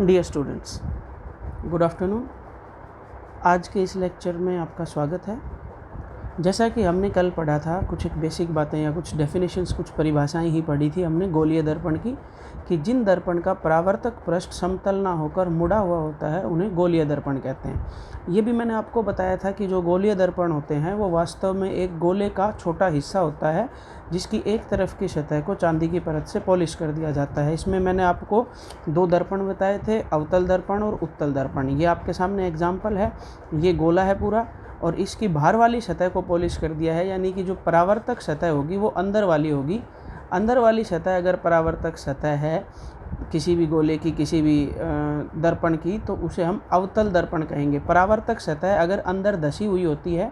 Dear students, good afternoon. आज के इस लेक्चर में आपका स्वागत है। जैसा कि हमने कल पढ़ा था, कुछ एक बेसिक बातें या कुछ डेफिनेशंस, कुछ परिभाषाएं ही पढ़ी थी हमने गोलीय दर्पण की, कि जिन दर्पण का परावर्तक पृष्ठ समतल ना होकर मुड़ा हुआ होता है उन्हें गोलीय दर्पण कहते हैं। ये भी मैंने आपको बताया था कि जो गोलीय दर्पण होते हैं वो वास्तव में एक गोले का छोटा हिस्सा होता है जिसकी एक तरफ की सतह को चांदी की परत से पॉलिश कर दिया जाता है। इसमें मैंने आपको दो दर्पण बताए थे, अवतल दर्पण और उत्तल दर्पण। ये आपके सामने एग्जाम्पल है। ये गोला है पूरा और इसकी बाहर वाली सतह को पॉलिश कर दिया है, यानी कि जो परावर्तक सतह होगी वो अंदर वाली होगी। अंदर वाली सतह अगर परावर्तक सतह है किसी भी गोले की, किसी भी दर्पण की, तो उसे हम अवतल दर्पण कहेंगे। परावर्तक सतह अगर अंदर धसी हुई होती है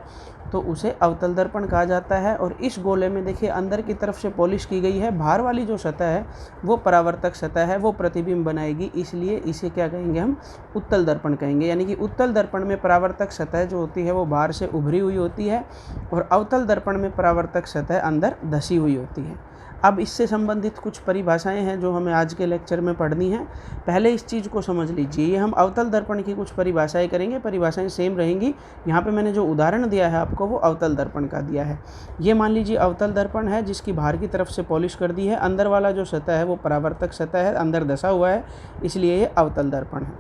तो उसे अवतल दर्पण कहा जाता है। और इस गोले में देखिए अंदर की तरफ से पॉलिश की गई है, बाहर वाली जो सतह है वो परावर्तक सतह है, वो प्रतिबिंब बनाएगी, इसलिए इसे क्या कहेंगे हम? उत्तल दर्पण कहेंगे। यानी कि उत्तल दर्पण में परावर्तक सतह जो होती है वो बाहर से उभरी हुई होती है और अवतल दर्पण में परावर्तक सतह अंदर धसी हुई होती है। अब इससे संबंधित कुछ परिभाषाएं हैं जो हमें आज के लेक्चर में पढ़नी है। पहले इस चीज़ को समझ लीजिए। ये हम अवतल दर्पण की कुछ परिभाषाएं करेंगे, परिभाषाएं सेम रहेंगी। यहाँ पे मैंने जो उदाहरण दिया है आपको वो अवतल दर्पण का दिया है। ये मान लीजिए अवतल दर्पण है जिसकी बाहर की तरफ से पॉलिश कर दी है, अंदर वाला जो सतह है वो परावर्तक सतह है, अंदर धसा हुआ है, इसलिए ये अवतल दर्पण है।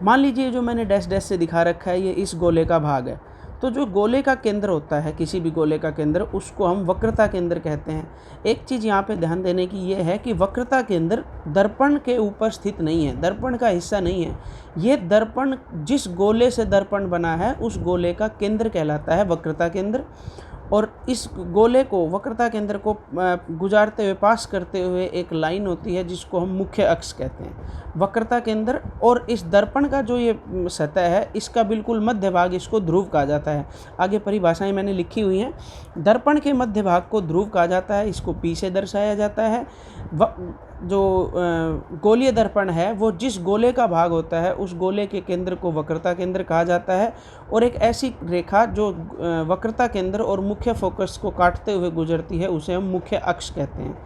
मान लीजिए जो मैंने डैश डैश से दिखा रखा है ये इस गोले का भाग है। तो जो गोले का केंद्र होता है, किसी भी गोले का केंद्र, उसको हम वक्रता केंद्र कहते हैं। एक चीज़ यहाँ पे ध्यान देने की ये है कि वक्रता केंद्र दर्पण के ऊपर स्थित नहीं है, दर्पण का हिस्सा नहीं है। ये दर्पण जिस गोले से दर्पण बना है उस गोले का केंद्र कहलाता है वक्रता केंद्र। और इस गोले को, वक्रता केंद्र को गुजारते हुए, पास करते हुए एक लाइन होती है जिसको हम मुख्य अक्ष कहते हैं। वक्रता केंद्र और इस दर्पण का जो ये सतह है इसका बिल्कुल मध्य भाग, इसको ध्रुव कहा जाता है। आगे परिभाषाएं मैंने लिखी हुई हैं। दर्पण के मध्य भाग को ध्रुव कहा जाता है, इसको पी से दर्शाया जाता है। जो गोलीय दर्पण है वो जिस गोले का भाग होता है उस गोले के केंद्र को वक्रता केंद्र कहा जाता है। और एक ऐसी रेखा जो वक्रता केंद्र और मुख्य फोकस को काटते हुए गुजरती है उसे हम मुख्य अक्ष कहते हैं।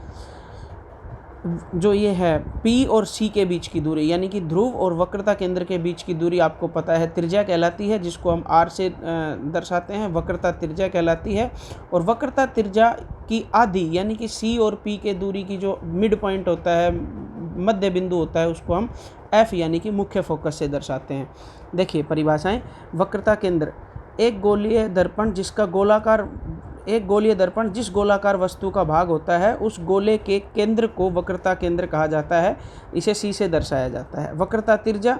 जो ये है P और C के बीच की दूरी, यानी कि ध्रुव और वक्रता केंद्र के बीच की दूरी आपको पता है त्रिज्या कहलाती है, जिसको हम R से दर्शाते हैं। वक्रता त्रिज्या कहलाती है। और वक्रता त्रिज्या की आधी, यानी कि C और P के दूरी की जो मिड पॉइंट होता है, मध्य बिंदु होता है, उसको हम F यानी कि मुख्य फोकस से दर्शाते हैं। देखिए परिभाषाएं। वक्रता केंद्र एक गोलीय दर्पण जिस गोलाकार वस्तु का भाग होता है उस गोले के केंद्र को वक्रता केंद्र कहा जाता है, इसे C से दर्शाया जाता है। वक्रता त्रिज्या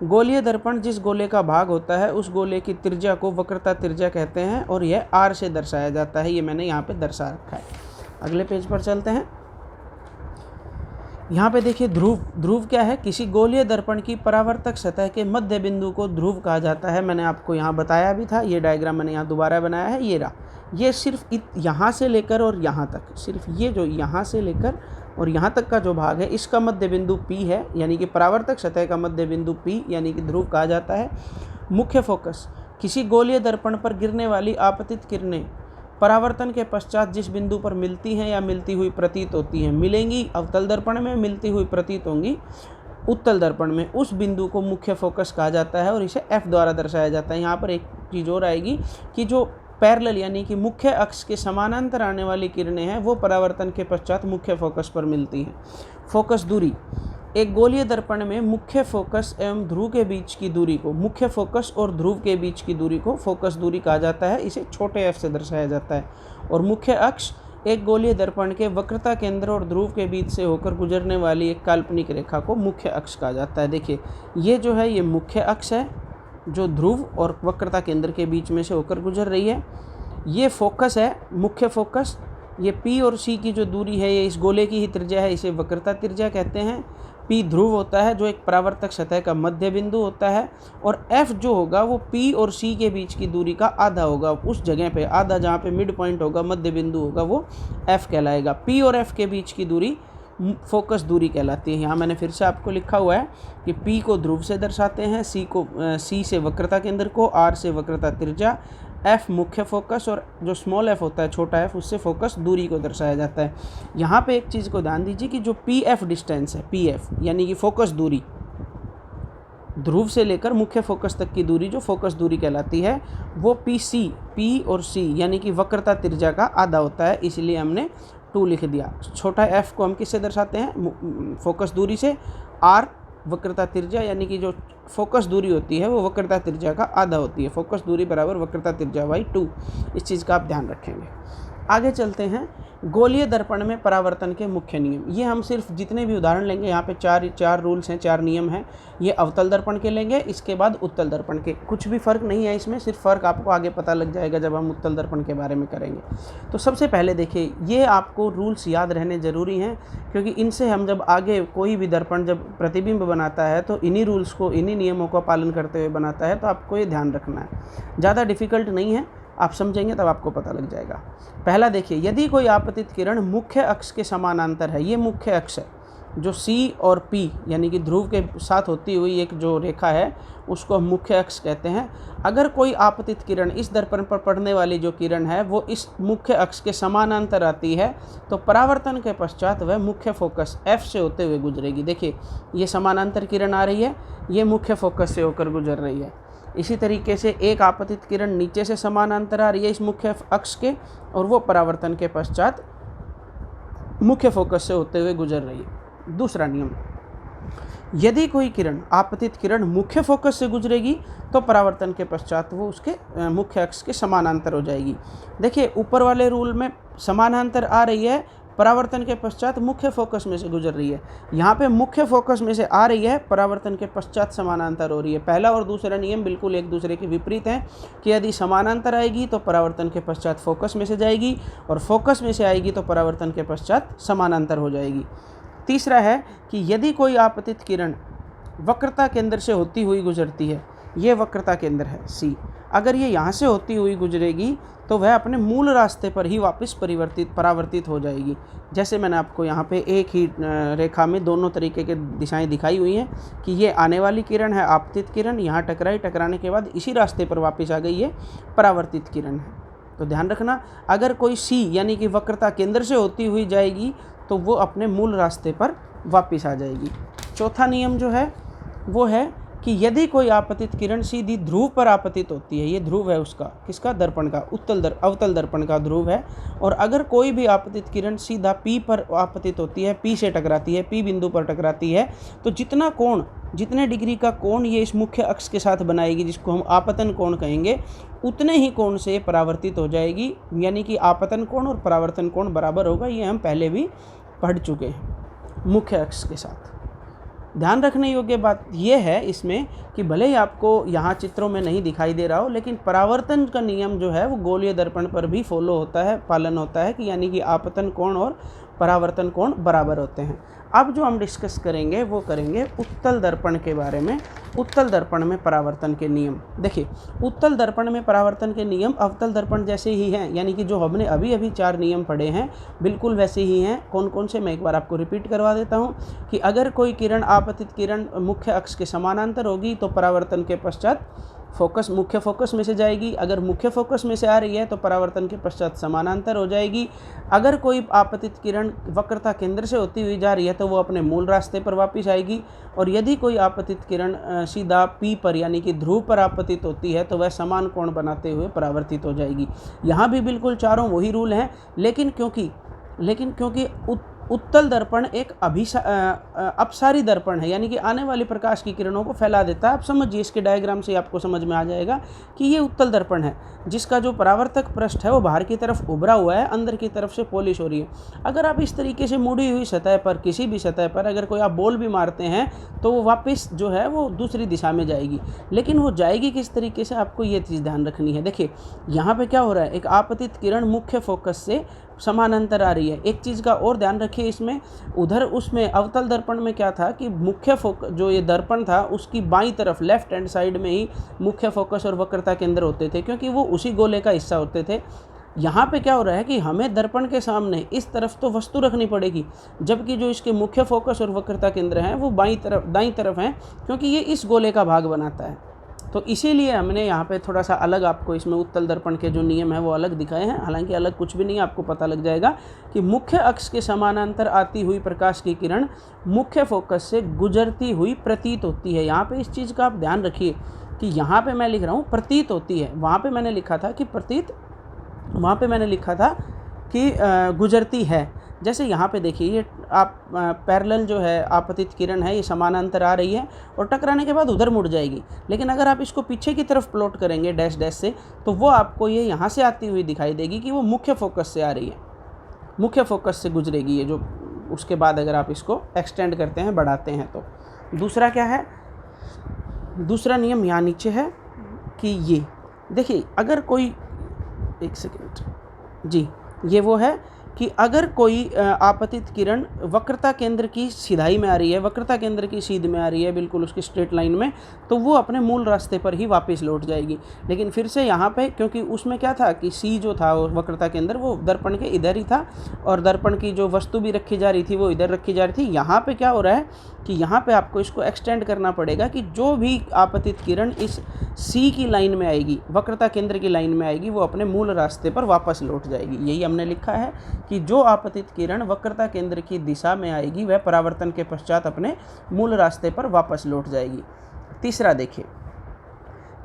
गोलीय दर्पण जिस गोले का भाग होता है उस गोले की त्रिज्या को वक्रता त्रिज्या कहते हैं और यह R से दर्शाया जाता है। ये मैंने यहाँ पे दर्शा रखा है। अगले पेज पर चलते हैं। यहाँ पे देखिए ध्रुव क्या है? किसी गोलीय दर्पण की परावर्तक सतह के मध्य बिंदु को ध्रुव कहा जाता है। मैंने आपको यहाँ बताया भी था, ये डायग्राम मैंने यहाँ दोबारा बनाया है। ये रहा, ये सिर्फ यहाँ से लेकर और यहाँ तक, सिर्फ ये जो यहाँ से लेकर और यहाँ तक का जो भाग है इसका मध्य बिंदु P है, यानी कि परावर्तक सतह का मध्य बिंदु P यानी कि ध्रुव कहा जाता है। मुख्य फोकस किसी गोलीय दर्पण पर गिरने वाली आपतित किरणें परावर्तन के पश्चात जिस बिंदु पर मिलती हैं या मिलती हुई प्रतीत होती हैं, मिलेंगी अवतल दर्पण में, मिलती हुई प्रतीत होंगी उत्तल दर्पण में, उस बिंदु को मुख्य फोकस कहा जाता है और इसे F द्वारा दर्शाया जाता है। यहाँ पर एक चीज़ और आएगी कि जो पैरेलल यानी कि मुख्य अक्ष के समानांतर आने वाली किरणें हैं वो परावर्तन के पश्चात मुख्य फोकस पर मिलती हैं। फोकस दूरी एक गोलीय दर्पण में मुख्य फोकस एवं ध्रुव के बीच की दूरी को, मुख्य फोकस और ध्रुव के बीच की दूरी को फोकस दूरी कहा जाता है, इसे छोटे f से दर्शाया जाता है। और मुख्य अक्ष एक गोलीय दर्पण के वक्रता केंद्र और ध्रुव के बीच से होकर गुजरने वाली एक काल्पनिक रेखा को मुख्य अक्ष कहा जाता है। देखिए ये जो है ये मुख्य अक्ष है जो ध्रुव और वक्रता केंद्र के बीच में से होकर गुजर रही है। ये फोकस है, मुख्य फोकस। ये P और C की जो दूरी है ये इस गोले की ही त्रिज्या है, इसे वक्रता त्रिज्या कहते हैं। P ध्रुव होता है जो एक परावर्तक सतह का मध्य बिंदु होता है और F जो होगा वो P और C के बीच की दूरी का आधा होगा। उस जगह पे आधा, जहाँ पे मिड पॉइंट होगा, मध्य बिंदु होगा, वो F कहलाएगा। P और F के बीच की दूरी फोकस दूरी कहलाती है। यहाँ मैंने फिर से आपको लिखा हुआ है कि P को ध्रुव से दर्शाते हैं, C से वक्रता केंद्र को, R से वक्रता त्रिज्या, एफ मुख्य फोकस और जो स्मॉल एफ होता है छोटा एफ, उससे फोकस दूरी को दर्शाया जाता है। यहाँ पे एक चीज़ को ध्यान दीजिए कि जो पी एफ डिस्टेंस है, पी एफ यानी कि फोकस दूरी, ध्रुव से लेकर मुख्य फोकस तक की दूरी जो फोकस दूरी कहलाती है, वो पी सी, पी और सी यानी कि वक्रता त्रिज्या का आधा होता है, इसलिए हमने 2 लिख दिया। छोटा एफ को हम किससे दर्शाते हैं? फोकस दूरी से। आर वक्रता त्रिज्या यानी कि जो फोकस दूरी होती है वो वक्रता त्रिज्या का आधा होती है। फोकस दूरी बराबर वक्रता त्रिज्या बाई 2। इस चीज़ का आप ध्यान रखेंगे। आगे चलते हैं, गोलीय दर्पण में परावर्तन के मुख्य नियम। ये हम सिर्फ जितने भी उदाहरण लेंगे, यहाँ पे चार रूल्स हैं, 4 नियम हैं। ये अवतल दर्पण के लेंगे, इसके बाद उत्तल दर्पण के। कुछ भी फ़र्क नहीं है इसमें, सिर्फ फ़र्क आपको आगे पता लग जाएगा जब हम उत्तल दर्पण के बारे में करेंगे। तो सबसे पहले देखिए, ये आपको रूल्स याद रहने ज़रूरी हैं, क्योंकि इनसे हम जब आगे कोई भी दर्पण जब प्रतिबिंब बनाता है तो इन्हीं रूल्स को, इन्हीं नियमों का पालन करते हुए बनाता है। तो आपको ये ध्यान रखना है, ज़्यादा डिफ़िकल्ट नहीं है, आप समझेंगे तब आपको पता लग जाएगा। पहला देखिए, यदि कोई आपतित किरण मुख्य अक्ष के समानांतर है, ये मुख्य अक्ष है, जो सी और पी यानी कि ध्रुव के साथ होती हुई एक जो रेखा है उसको हम मुख्य अक्ष कहते हैं। अगर कोई आपतित किरण इस दर्पण पर पड़ने वाली जो किरण है वो इस मुख्य अक्ष के समानांतर आती है तो परावर्तन के पश्चात वह मुख्य फोकस एफ से होते हुए गुजरेगी। देखिए, ये समानांतर किरण आ रही है, ये मुख्य फोकस से होकर गुजर रही है। इसी तरीके से एक आपतित किरण नीचे से समानांतर आ रही है इस मुख्य अक्ष के, और वो परावर्तन के पश्चात मुख्य फोकस से होते हुए गुजर रही है। दूसरा नियम, यदि कोई किरण, आपतित किरण मुख्य फोकस से गुजरेगी तो परावर्तन के पश्चात वो उसके मुख्य अक्ष के समानांतर हो जाएगी। देखिए, ऊपर वाले रूल में समानांतर आ रही है, परावर्तन के पश्चात मुख्य फोकस में से गुजर रही है। यहाँ पे मुख्य फोकस में से आ रही है, परावर्तन के पश्चात समानांतर हो रही है। पहला और दूसरा नियम बिल्कुल एक दूसरे के विपरीत हैं कि यदि समानांतर आएगी तो परावर्तन के पश्चात फोकस में से जाएगी, और फोकस में से आएगी तो परावर्तन के पश्चात समानांतर हो जाएगी। तीसरा है कि यदि कोई आपतित किरण वक्रता केंद्र से होती हुई गुजरती है, ये वक्रता केंद्र है सी, अगर ये यहाँ से होती हुई गुजरेगी तो वह अपने मूल रास्ते पर ही वापस परावर्तित हो जाएगी। जैसे मैंने आपको यहाँ पे एक ही रेखा में दोनों तरीके के दिशाएं दिखाई हुई हैं कि ये आने वाली किरण है आपतित किरण, यहाँ टकराई, टकराने के बाद इसी रास्ते पर वापस आ गई, ये परावर्तित किरण है। तो ध्यान रखना, अगर कोई सी यानी कि वक्रता केंद्र से होती हुई जाएगी तो वो अपने मूल रास्ते पर वापस आ जाएगी। चौथा नियम जो है वो है कि यदि कोई आपतित किरण सीधी ध्रुव पर आपतित होती है, ये ध्रुव है उसका, किसका? दर्पण का, अवतल दर्पण का ध्रुव है, और अगर कोई भी आपतित किरण सीधा पी पर आपतित होती है, पी से टकराती है, पी बिंदु पर टकराती है, तो जितना कोण, जितने डिग्री का कोण ये इस मुख्य अक्ष के साथ बनाएगी, जिसको हम आपतन कोण कहेंगे, उतने ही कोण से परावर्तित हो जाएगी। यानी कि आपतन कोण और परावर्तन कोण बराबर होगा, ये हम पहले भी पढ़ चुके हैं मुख्य अक्ष के साथ। ध्यान रखने योग्य बात यह है इसमें कि भले ही आपको यहाँ चित्रों में नहीं दिखाई दे रहा हो, लेकिन परावर्तन का नियम जो है वो गोलीय दर्पण पर भी फॉलो होता है, पालन होता है, कि यानी कि आपतन कोण और परावर्तन कोण बराबर होते हैं। अब जो हम डिस्कस करेंगे वो करेंगे उत्तल दर्पण के बारे में। उत्तल दर्पण में परावर्तन के नियम। देखिए, उत्तल दर्पण में परावर्तन के नियम अवतल दर्पण जैसे ही हैं, यानी कि जो हमने अभी अभी 4 नियम पढ़े हैं बिल्कुल वैसे ही हैं। कौन कौन से, मैं एक बार आपको रिपीट करवा देता हूँ कि अगर कोई किरण, आपतित किरण मुख्य अक्ष के समानांतर होगी तो परावर्तन के पश्चात फोकस, मुख्य फोकस में से जाएगी। अगर मुख्य फोकस में से आ रही है तो परावर्तन के पश्चात समानांतर हो जाएगी। अगर कोई आपतित किरण वक्रता केंद्र से होती हुई जा रही है तो वो अपने मूल रास्ते पर वापस आएगी। और यदि कोई आपतित किरण सीधा पी पर यानी कि ध्रुव पर आपतित होती है तो वह समान कोण बनाते हुए परावर्तित हो जाएगी। यहाँ भी बिल्कुल चारों वही रूल हैं, लेकिन क्योंकि उत्तल दर्पण एक अपसारी दर्पण है, यानी कि आने वाली प्रकाश की किरणों को फैला देता है। आप समझिए, इसके डायग्राम से आपको समझ में आ जाएगा कि ये उत्तल दर्पण है जिसका जो परावर्तक पृष्ठ है वो बाहर की तरफ उभरा हुआ है, अंदर की तरफ से पॉलिश हो रही है। अगर आप इस तरीके से मुड़ी हुई सतह पर, किसी भी सतह पर अगर कोई आप बॉल भी मारते हैं तो वो वापस जो है वो दूसरी दिशा में जाएगी, लेकिन वो जाएगी किस तरीके से, आपको ये चीज़ ध्यान रखनी है। देखिए, यहाँ पे क्या हो रहा है, एक आपतित किरण मुख्य फोकस से समानांतर आ रही है। एक चीज़ का और ध्यान रखिए इसमें, उधर उसमें अवतल दर्पण में क्या था कि मुख्य फोकस, जो ये दर्पण था उसकी बाईं तरफ लेफ्ट हैंड साइड में ही मुख्य फोकस और वक्रता केंद्र होते थे, क्योंकि वो उसी गोले का हिस्सा होते थे। यहाँ पे क्या हो रहा है कि हमें दर्पण के सामने इस तरफ तो वस्तु रखनी पड़ेगी, जबकि जो इसके मुख्य फोकस और वक्रता केंद्र हैं वो बाईं तरफ, दाईं तरफ हैं, क्योंकि ये इस गोले का भाग बनाता है। तो इसीलिए हमने यहाँ पे थोड़ा सा अलग आपको इसमें उत्तल दर्पण के जो नियम है वो अलग दिखाए हैं। हालांकि अलग कुछ भी नहीं, आपको पता लग जाएगा कि मुख्य अक्ष के समानांतर आती हुई प्रकाश की किरण मुख्य फोकस से गुजरती हुई प्रतीत होती है। यहाँ पे इस चीज़ का आप ध्यान रखिए कि यहाँ पे मैं लिख रहा हूँ प्रतीत होती है, वहाँ पे मैंने लिखा था कि प्रतीत, वहाँ पे मैंने लिखा था कि गुजरती है। जैसे यहाँ पे देखिए, ये आप पैरेलल जो है आपतित किरण है, ये समानांतर आ रही है और टकराने के बाद उधर मुड़ जाएगी। लेकिन अगर आप इसको पीछे की तरफ प्लॉट करेंगे डैश डैश से, तो वो आपको ये यहाँ से आती हुई दिखाई देगी कि वो मुख्य फोकस से आ रही है, मुख्य फोकस से गुजरेगी ये जो। उसके बाद अगर आप इसको एक्सटेंड करते हैं, बढ़ाते हैं, तो दूसरा क्या है, दूसरा नियम यहाँ नीचे है कि ये देखिए, अगर कोई, एक सेकेंड जी, ये वो है कि अगर कोई आपतित किरण वक्रता केंद्र की सीधाई में आ रही है, वक्रता केंद्र की सीध में आ रही है, बिल्कुल उसकी स्ट्रेट लाइन में, तो वो अपने मूल रास्ते पर ही वापस लौट जाएगी। लेकिन फिर से यहाँ पे, क्योंकि उसमें क्या था कि सी जो था वो वक्रता केंद्र वो दर्पण के इधर ही था और दर्पण की जो वस्तु भी रखी जा रही थी वो इधर रखी जा रही थी। यहाँ पे क्या हो रहा है कि यहाँ पे आपको इसको एक्सटेंड करना पड़ेगा कि जो भी आपतित किरण इस सी की लाइन में आएगी, वक्रता केंद्र की लाइन में आएगी, वो अपने मूल रास्ते पर वापस लौट जाएगी। यही हमने लिखा है कि जो आपतित किरण वक्रता केंद्र की दिशा में आएगी वह परावर्तन के पश्चात अपने मूल रास्ते पर वापस लौट जाएगी। तीसरा देखिए,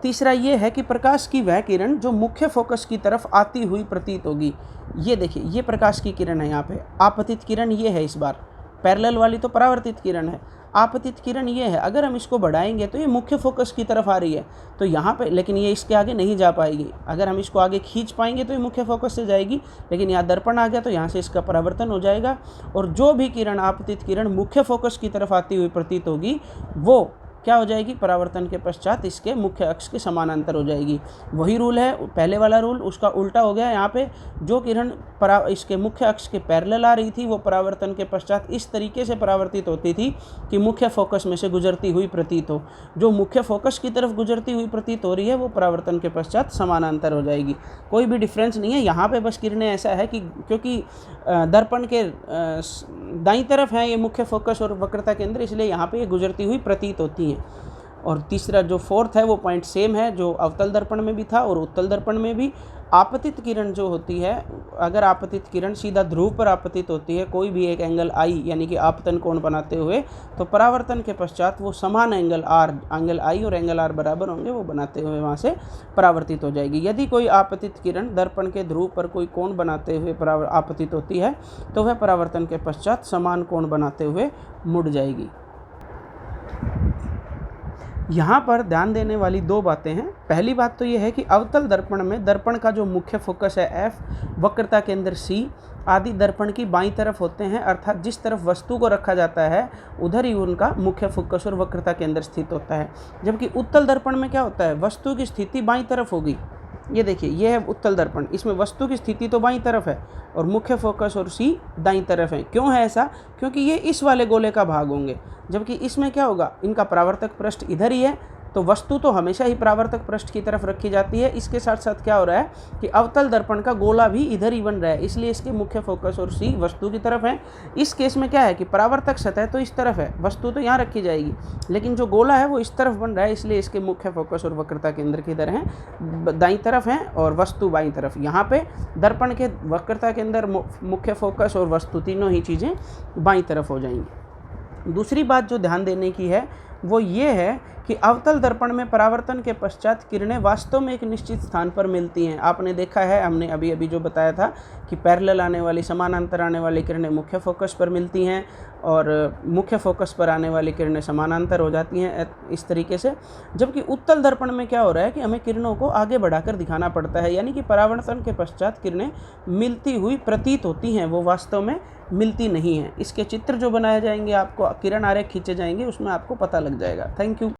तीसरा ये है कि प्रकाश की वह किरण जो मुख्य फोकस की तरफ आती हुई प्रतीत होगी। ये देखिए, ये प्रकाश की किरण है, यहाँ पे आपतित किरण ये है, इस बार पैरेलल वाली तो परावर्तित किरण है, आपतित किरण ये है। अगर हम इसको बढ़ाएंगे तो ये मुख्य फोकस की तरफ आ रही है, तो यहाँ पे, लेकिन ये इसके आगे नहीं जा पाएगी। अगर हम इसको आगे खींच पाएंगे तो ये मुख्य फोकस से जाएगी, लेकिन यहाँ दर्पण आ गया तो यहाँ से इसका परावर्तन हो जाएगा और जो भी किरण आपतित किरण मुख्य फोकस की तरफ आती हुई प्रतीत होगी वो क्या हो जाएगी, परावर्तन के पश्चात इसके मुख्य अक्ष के समानांतर हो जाएगी। वही रूल है, पहले वाला रूल, उसका उल्टा हो गया। यहाँ पे जो किरण इसके मुख्य अक्ष के पैरेलल आ रही थी वो परावर्तन के पश्चात इस तरीके से परावर्तित होती थी कि मुख्य फोकस में से गुजरती हुई प्रतीत हो। जो मुख्य फोकस की तरफ गुजरती हुई प्रतीत हो रही है वो परावर्तन के पश्चात समानांतर हो जाएगी। कोई भी डिफरेंस नहीं है यहाँ पे, बस किरणें ऐसा है कि क्योंकि दर्पण के दाईं तरफ है ये मुख्य फोकस और वक्रता केंद्र, इसलिए यहाँ पे ये गुजरती हुई प्रतीत होती हैं। और तीसरा जो फोर्थ है वो पॉइंट सेम है जो अवतल दर्पण में भी था और उत्तल दर्पण में भी। आपतित किरण जो होती है, अगर आपतित किरण सीधा ध्रुव पर आपतित होती है कोई भी एक एंगल आई यानी कि आपतन कोण बनाते हुए, तो परावर्तन के पश्चात वो समान एंगल आर, एंगल आई और एंगल आर बराबर होंगे, वो बनाते हुए वहाँ से परावर्तित हो जाएगी। यदि कोई आपतित किरण दर्पण के ध्रुव पर कोई कोण बनाते हुए आपतित होती है तो वह परावर्तन के पश्चात समान कोण बनाते हुए मुड़ जाएगी। यहाँ पर ध्यान देने वाली दो बातें हैं। पहली बात तो ये है कि अवतल दर्पण में दर्पण का जो मुख्य फोकस है एफ, वक्रता केंद्र सी आदि दर्पण की बाईं तरफ होते हैं, अर्थात जिस तरफ वस्तु को रखा जाता है उधर ही उनका मुख्य फोकस और वक्रता केंद्र स्थित होता है। जबकि उत्तल दर्पण में क्या होता है, वस्तु की स्थिति बाईं तरफ होगी। ये देखिए, ये है उत्तल दर्पण, इसमें वस्तु की स्थिति तो बाईं तरफ है और मुख्य फोकस और सी दाईं तरफ है। क्यों है ऐसा? क्योंकि ये इस वाले गोले का भाग होंगे, जबकि इसमें क्या होगा, इनका परावर्तक पृष्ठ इधर ही है, तो वस्तु तो हमेशा ही परावर्तक पृष्ठ की तरफ रखी जाती है। इसके साथ साथ क्या हो रहा है कि अवतल दर्पण का गोला भी इधर ही बन रहा है, इसलिए इसके मुख्य फोकस और सी वस्तु की तरफ है। इस केस में क्या है कि परावर्तक सतह तो इस तरफ है, वस्तु तो यहाँ रखी जाएगी, लेकिन जो गोला है वो इस तरफ बन रहा है, इसलिए इसके मुख्य फोकस और वक्रता केंद्र किधर हैं, दाईं तरफ हैं और वस्तु बाईं तरफ। यहाँ पे दर्पण के वक्रता केंद्र, मुख्य फोकस और वस्तु तीनों ही चीज़ें बाईं तरफ हो जाएंगी। दूसरी बात जो ध्यान देने की है वो ये है कि अवतल दर्पण में परावर्तन के पश्चात किरणें वास्तव में एक निश्चित स्थान पर मिलती हैं। आपने देखा है, हमने अभी अभी जो बताया था कि पैरेलल आने वाली, समानांतर आने वाली किरणें मुख्य फोकस पर मिलती हैं और मुख्य फोकस पर आने वाली किरणें समानांतर हो जाती हैं इस तरीके से। जबकि उत्तल दर्पण में क्या हो रहा है कि हमें किरणों को आगे बढ़ाकर दिखाना पड़ता है, यानी कि परावर्तन के पश्चात किरणें मिलती हुई प्रतीत होती हैं, वो वास्तव में मिलती नहीं हैं। इसके चित्र जो बनाए जाएंगे, आपको किरण आरेख खींचे जाएंगे, उसमें आपको पता लग जाएगा। Thank you.